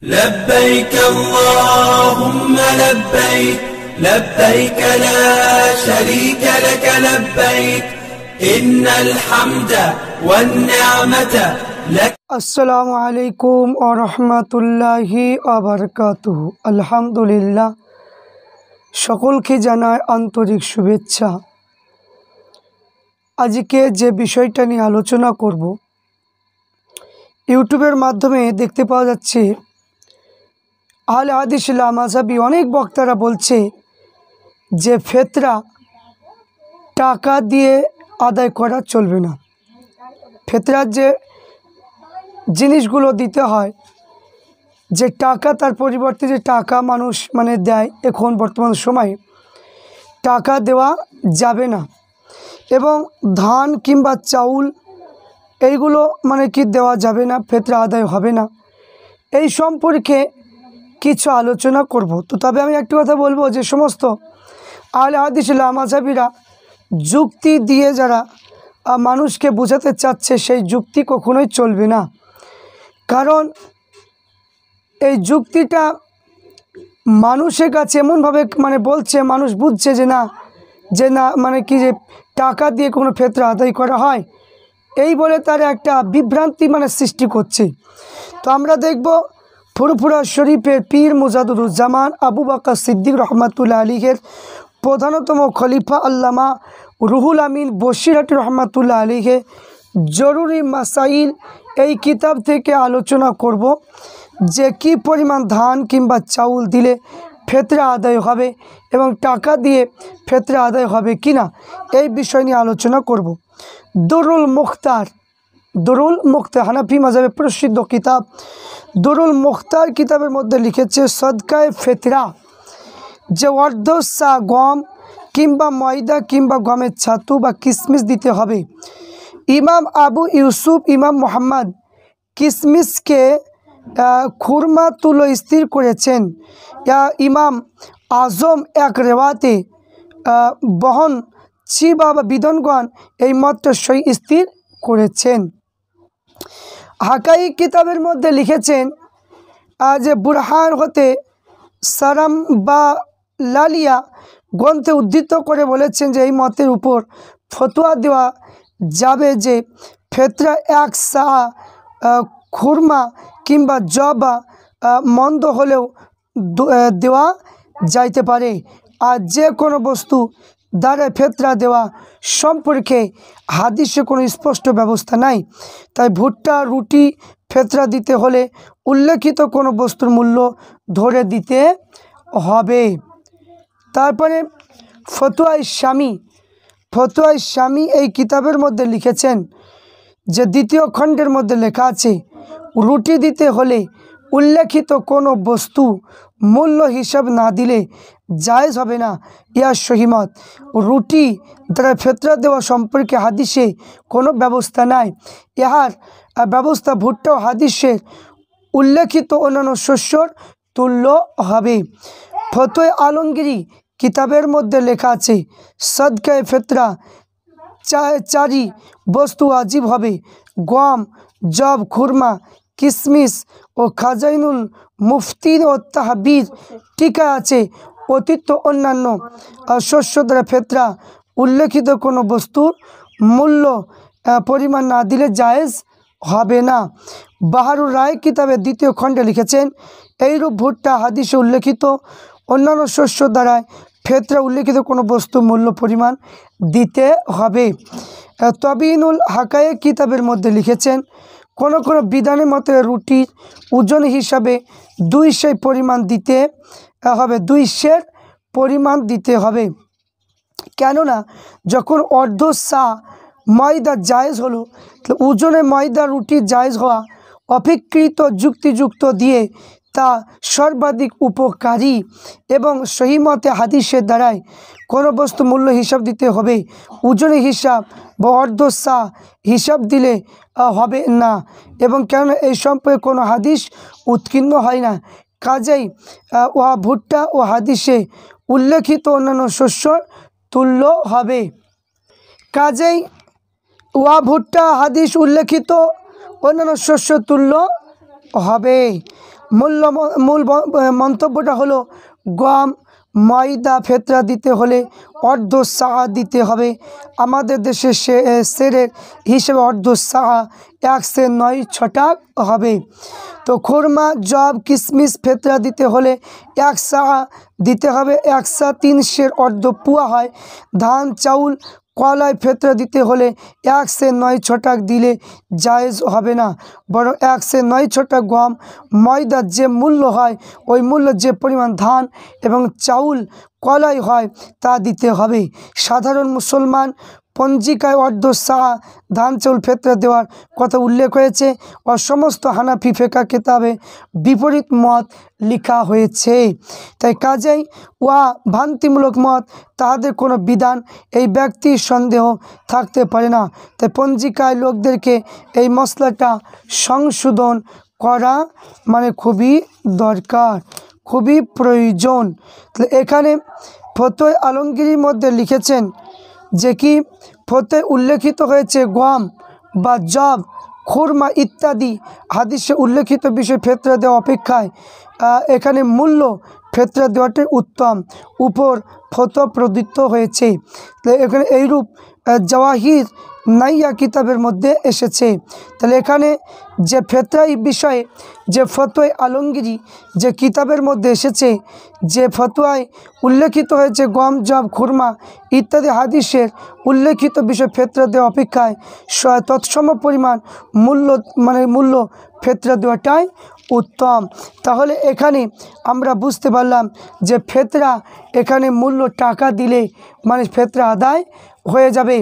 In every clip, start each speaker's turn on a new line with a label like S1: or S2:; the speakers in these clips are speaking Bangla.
S1: لبيك اللهم لبيك لبيك لا شريك لك لبيك إن الحمد والنعمة لك
S2: আসসালামু আলাইকুম ওয়া রাহমাতুল্লাহি ওয়া বারাকাতুহু। আলহামদুলিল্লাহ, সকলকে জানায় আন্তরিক শুভেচ্ছা। আজকে যে বিষয়টা নিয়ে আলোচনা করব, ইউটিউবের মাধ্যমে দেখতে পাওয়া যাচ্ছে আহলে হাদিস লামাযাবি অনেক বক্তারা বলছে যে ফিতরা টাকা দিয়ে আদায় করা চলবে না। ফিতরার যে জিনিসগুলো দিতে হয়, যে টাকা, তার পরিবর্তে যে টাকা মানুষ দেয়, এখন বর্তমান সময়ে টাকা দেওয়া যাবে না, এবং ধান কিংবা চাউল এইগুলো কি দেওয়া যাবে না, ফিতরা আদায় হবে না। এই সম্পর্কে কিছু আলোচনা করব। তো তবে আমি একটি কথা বলবো, যে সমস্ত আহলে হাদিস লামাযাবিরা যুক্তি দিয়ে যারা মানুষকে বোঝাতে চাচ্ছে, সেই যুক্তি কখনোই চলবে না। কারণ এই যুক্তিটা মানুষের কাছে এমনভাবে বলছে, মানুষ বুঝছে যে না যে টাকা দিয়ে কোনো ফিতরা আদায় করা হয়, এই বলে তার একটা বিভ্রান্তি সৃষ্টি করছে। তো আমরা দেখব ফুরফুরা শরীফের পীর মুজাদুরুজ্জামান আবু বকর সিদ্দিক রহমাতুল্লাহ আলাইহির প্রধানতম খলিফা আল্লামা রুহুল আমিন বশিরহাটি রহমাতুল্লাহ আলাইহি জরুরি মাসাইল এই কিতাব থেকে আলোচনা করব, যে কি পরিমাণ ধান কিংবা চাউল দিলে ফিতরা আদায় হবে এবং টাকা দিয়ে ফিতরা আদায় হবে কিনা, এই বিষয় নিয়ে আলোচনা করব। দুরুল মুখতার হানাফি মাযহাবের প্রসিদ্ধ কিতাব দুরুল মুখতার কিতাবের মধ্যে লিখেছে, সদকায়ে ফিতরা যে অর্ধসা গম কিংবা ময়দা কিংবা গমের ছাতু বা কিশমিশ দিতে হবে। ইমাম আবু ইউসুফ ইমাম মুহাম্মদ কিশমিশকে খুরমা তুলো স্থির করেছেন। ইমাম আজম এক রেওয়াতে বহন চিবা বা বিদনগণ এই মতটা সই স্থির করেছেন। হাকাই কিতাবের মধ্যে লিখেছেন যে বুরহান হতে সারাম বা লালিয়া গ্রন্থে উদ্ধৃত করে বলেছেন যে এই মতের উপর ফতোয়া দেওয়া যাবে যে ফিতরা এক সা খুরমা কিংবা জবা মন্দ হলেও দেওয়া যাইতে পারে। আর যে কোনো বস্তু দ্বারা ফিতরা দেওয়া সম্পর্কে হাদিসে কোনো স্পষ্ট ব্যবস্থা নাই। তাই ভুট্টা রুটি ফিতরা দিতে হলে উল্লেখিত কোনো বস্তুর মূল্য ধরে দিতে হবে। তারপরে ফতোয়ায়ে শামী এই কিতাবের মধ্যে লিখেছেন যে দ্বিতীয় খণ্ডের মধ্যে লেখা আছে, রুটি দিতে হলে উল্লেখিত কোনো বস্তু মূল্য হিসাব না দিলে জায়েজ হবে না। ইয়া সহিমত, রুটি দ্বারা ফিতরা দেওয়া সম্পর্কে হাদিসে কোনো ব্যবস্থা নাই। ইহার ব্যবস্থা ভুট্টা ও হাদিসের উল্লেখিত অন্যান্য শস্যর তুল্য হবে। ফতোয়া আলমগীরি কিতাবের মধ্যে লেখা আছে, সদকায়ে ফিতরা চারি বস্তু ওয়াজিব হবে, গম, জব, খুরমা, কিশমিশ ও খাজাইনুল মুফতি ও তাহবির টিকা আছে। অতীত অন্যান্য শস্য দ্বারা ফিতরা উল্লেখিত কোনো বস্তুর মূল্য পরিমাণ না দিলে জায়েজ হবে না। বাহারুর রায় কিতাবের দ্বিতীয় খণ্ডে লিখেছেন, এইরূপ ভুট্টা হাদিসে উল্লেখিত অন্যান্য শস্য দ্বারায় ফিতরা উল্লেখিত কোনো বস্তু মূল্য পরিমাণ দিতে হবে। তবিনুল হাকায়ে কিতাবের মধ্যে লিখেছেন, কোনো বিধানের মতে রুটির ওজন হিসাবে 2 সের পরিমাণ দিতে হবে, 2 সের পরিমাণ দিতে হবে। কেননা যখন অর্ধ সা ময়দা জায়েজ হলো, ওজনে ময়দা রুটি জায়েজ হওয়া অপেক্ষিত যুক্তিযুক্ত দিয়ে তা সর্বাধিক উপকারী, এবং সহিমতে হাদিসের দ্বারায় কোনো বস্তু মূল্য হিসাব দিতে হবে, ওজনে হিসাব বা অর্ধ সা হিসাব দিলে হবে না, এবং কেননা এই সম্পর্কে কোনো হাদিস উৎকীর্ণ হয় না। কাজেই উহা ভুট্টা ও হাদিসে উল্লেখিত অন্যান্য শস্যর তুল্য হবে। কাজেই উহা ভুট্টা হাদিস উল্লেখিত অন্যান্য শস্য তুল্য হবে। মূল মন্তব্যটা হলো গম ময়দা ফেতরা দিতে হলে অর্ধ সাআ দিতে হবে। আমাদের দেশে সেরের হিসেবে অর্ধ সাআ 109 হবে। তো খুরমা জব কিশমিশ ফেতরা দিতে হলে 1 সাআ দিতে হবে। 1 সা 3 সের অর্ধ পুয়া হয়। ধান চাউল কলাই ফেতরা দিতে হলে 1 से 9 ছটাক দিলে জায়েজ হবে না, বরং 1 से 9 ছটাক গম ময়দার যে মূল্য হয় ওই মূল্য যে পরিমাণ ধান এবং চাউল কলাই হয় তা দিতে হবে। সাধারণ মুসলমান পঞ্জিকায় অর্ধ সাআ ধান চাউল ফেতরা দেওয়ার কথা উল্লেখ হয়েছে ও সমস্ত হানাফি ফিকহ কিতাবে বিপরীত মত লেখা হয়েছে। তাই কাজেই ওয়া ভ্রান্তিমূলক মত তাদের কোনো বিধান এই ব্যক্তির সন্দেহ থাকতে পারে না। তাই পঞ্জিকায় লোকদেরকে এই মশলাটা সংশোধন করা মানে খুবই দরকার, খুবই প্রয়োজন। তাহলে এখানে ফতোয়া আলমগীরের মধ্যে লিখেছেন যে কি ফতোয়ায় উল্লেখিত হয়েছে গম বা জব খুরমা ইত্যাদি হাদিসে উল্লেখিত বিষয় ফেতরা দেওয়া অপেক্ষায় এখানে মূল্য ফেতরা দেওয়াটাই উত্তম উপর ফতোয়া প্রদত্ত হয়েছে। এখানে এইরূপ জাওয়াহির নাইয়া কিতাবের মধ্যে এসেছে। তাহলে এখানে যে ফেতরাই বিষয়ে যে ফতোয়া আলমগীরি যে কিতাবের মধ্যে এসেছে, যে ফতোয়ায় উল্লেখিত হয়েছে গম জব খুরমা ইত্যাদি হাদিসের উল্লেখিত বিষয় ফেতরা দেওয়া অপেক্ষায় তৎসম পরিমাণ মূল্য ফেতরা দেওয়াটাই উত্তম। তাহলে এখানে আমরা বুঝতে পারলাম যে ফেতরা এখানে মূল্য টাকা দিলে মানে ফেতরা আদায় হয়ে যাবে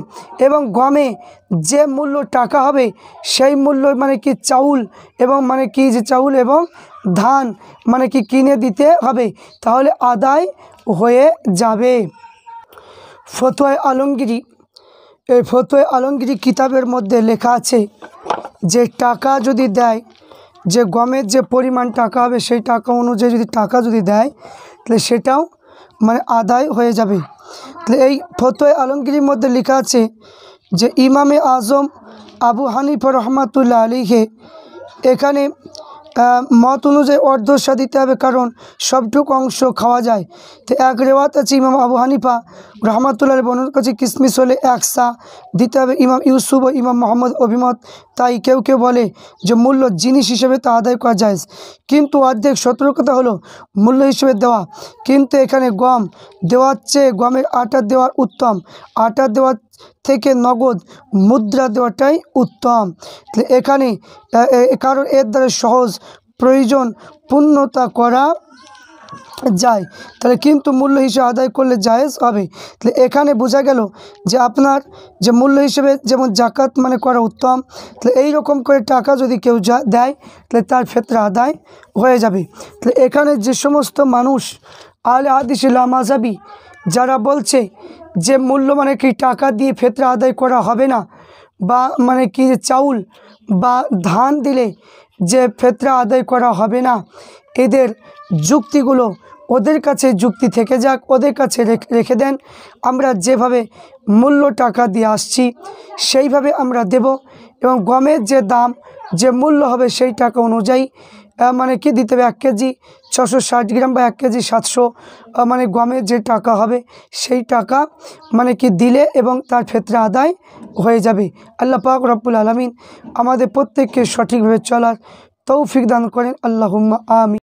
S2: এবং গমে যে মূল্য টাকা হবে সেই মূল্য মানে কি চাউল এবং মানে কি যে চাউল এবং ধান মানে কি কিনে দিতে হবে, তাহলে আদায় হয়ে যাবে। ফতোয়া আলমগীরি এই ফতোয়া আলমগীরি কিতাবের মধ্যে লেখা আছে যে টাকা যদি দেয়, যে গমের যে পরিমাণ টাকা হবে সেই টাকা অনুযায়ী যদি টাকা যদি দেয় তাহলে সেটাও মানে আদায় হয়ে যাবে। তাহলে এই ফতোয়া আলমগীরির মধ্যে লেখা আছে যে ইমামে আজম আবু হানিফা রহমাতুল্লাহ আলাইহি এখানে মত অনুযায়ী অর্ধশা দিতে হবে, কারণ সবটুকু অংশ খাওয়া যায়। তো এক রেওয়াত আছে ইমাম আবু হানিফা রহমাতুল্লাহ বর্ণনার কাছে কিশমিশ হলে 1 সা দিতে হবে। ইমাম ইউসুফ ও ইমাম মোহাম্মদ অভিমত, তাই কেউ কেউ বলে যে মূল্য জিনিস হিসেবে তা আদায় করা যায়, কিন্তু অর্ধেক সতর্কতা হলো মূল্য হিসেবে দেওয়া। কিন্তু এখানে গম দেওয়ার চেয়ে গমের আটা দেওয়ার উত্তম, আটা দেওয়ার থেকে নগদ মুদ্রা দেওয়াটাই উত্তম। এখানে কারণ এর দ্বারা সহজ প্রয়োজন পূর্ণতা করা যায়, তাহলে কিন্তু মূল্য হিসেবে আদায় করলে জায়েজ হবে। তাহলে এখানে বোঝা গেল যে আপনার যে মূল্য হিসেবে যেমন জাকাত মানে করা উত্তম, তাহলে এই রকম করে টাকা যদি কেউ দেয় তাহলে তার ফেতরা আদায় হয়ে যাবে। তাহলে এখানে যে সমস্ত মানুষ আহলে হাদিস লামাযাবি যারা বলছে যে মূল্য মানে কি টাকা দিয়ে ফেতরা আদায় করা হবে না, বা মানে কি চাউল বা ধান দিলে যে ফেতরা আদায় করা হবে না, এদের যুক্তিগুলো ওদের কাছে যুক্তি থেকে যাক, ওদের কাছে রেখে দেন। আমরা যেভাবে মূল্য টাকা দিয়ে আসছি সেইভাবে আমরা দেব এবং গমের যে দাম যে মূল্য হবে সেই টাকা অনুযায়ী মানে কি দিতে হবে 1 কেজি 660 গ্রাম বা 1 কেজি 700 মানে গমের যে টাকা হবে সেই টাকা মানে কি দিলে এবং তার ফেতরা আদায় হয়ে যাবে। আল্লাহ পাক রব্বুল আলামিন আমাদের প্রত্যেককে সঠিকভাবে চলার তৌফিক দান করেন। আল্লাহুম্মা আমিন।